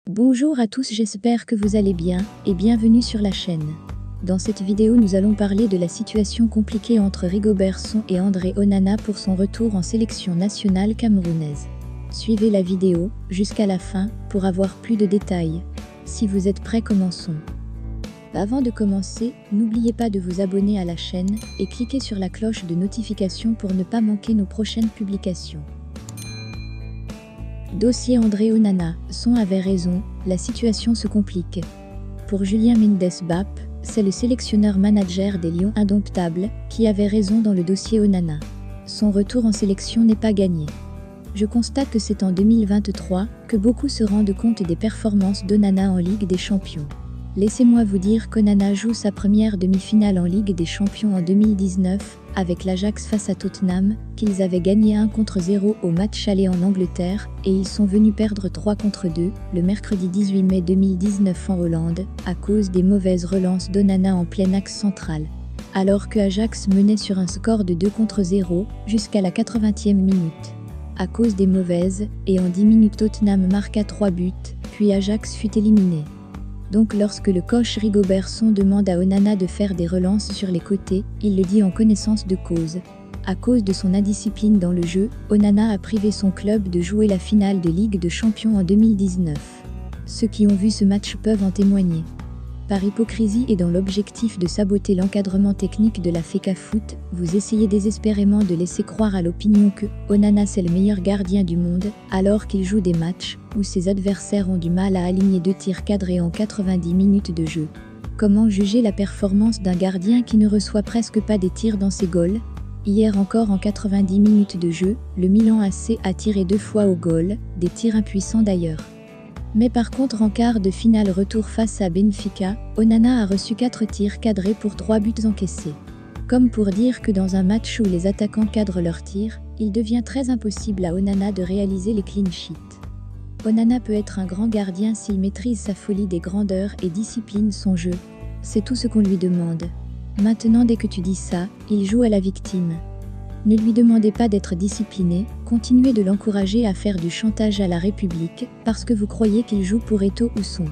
Bonjour à tous, j'espère que vous allez bien et bienvenue sur la chaîne. Dans cette vidéo, nous allons parler de la situation compliquée entre Rigobert Song et André Onana pour son retour en sélection nationale camerounaise. Suivez la vidéo jusqu'à la fin pour avoir plus de détails. Si vous êtes prêts, commençons. Avant de commencer, n'oubliez pas de vous abonner à la chaîne et cliquez sur la cloche de notification pour ne pas manquer nos prochaines publications. Dossier André Onana, Song avait raison, la situation se complique. Pour Julien Mendes Bap, c'est le sélectionneur-manager des Lions indomptables qui avait raison dans le dossier Onana. Son retour en sélection n'est pas gagné. Je constate que c'est en 2023 que beaucoup se rendent compte des performances d'Onana en Ligue des Champions. Laissez-moi vous dire qu'Onana joue sa première demi-finale en Ligue des Champions en 2019 avec l'Ajax face à Tottenham, qu'ils avaient gagné 1-0 au match aller en Angleterre et ils sont venus perdre 3-2 le mercredi 18 mai 2019 en Hollande à cause des mauvaises relances d'Onana en plein axe central. Alors que Ajax menait sur un score de 2-0 jusqu'à la 80e minute. À cause des mauvaises, et en 10 minutes Tottenham marqua 3 buts, puis Ajax fut éliminé. Donc lorsque le coach Rigobert Song demande à Onana de faire des relances sur les côtés, il le dit en connaissance de cause. À cause de son indiscipline dans le jeu, Onana a privé son club de jouer la finale de Ligue de Champions en 2019. Ceux qui ont vu ce match peuvent en témoigner. Par hypocrisie et dans l'objectif de saboter l'encadrement technique de la FECAFOOT, vous essayez désespérément de laisser croire à l'opinion que Onana c'est le meilleur gardien du monde, alors qu'il joue des matchs où ses adversaires ont du mal à aligner 2 tirs cadrés en 90 minutes de jeu. Comment juger la performance d'un gardien qui ne reçoit presque pas des tirs dans ses goals? Hier encore en 90 minutes de jeu, le Milan AC a tiré 2 fois au goal, des tirs impuissants d'ailleurs. Mais par contre en quart de finale retour face à Benfica, Onana a reçu 4 tirs cadrés pour 3 buts encaissés. Comme pour dire que dans un match où les attaquants cadrent leurs tirs, il devient très impossible à Onana de réaliser les clean sheets. Onana peut être un grand gardien s'il maîtrise sa folie des grandeurs et discipline son jeu. C'est tout ce qu'on lui demande. Maintenant dès que tu dis ça, il joue à la victime. Ne lui demandez pas d'être discipliné, continuez de l'encourager à faire du chantage à la République parce que vous croyez qu'il joue pour Eto'o ou Song.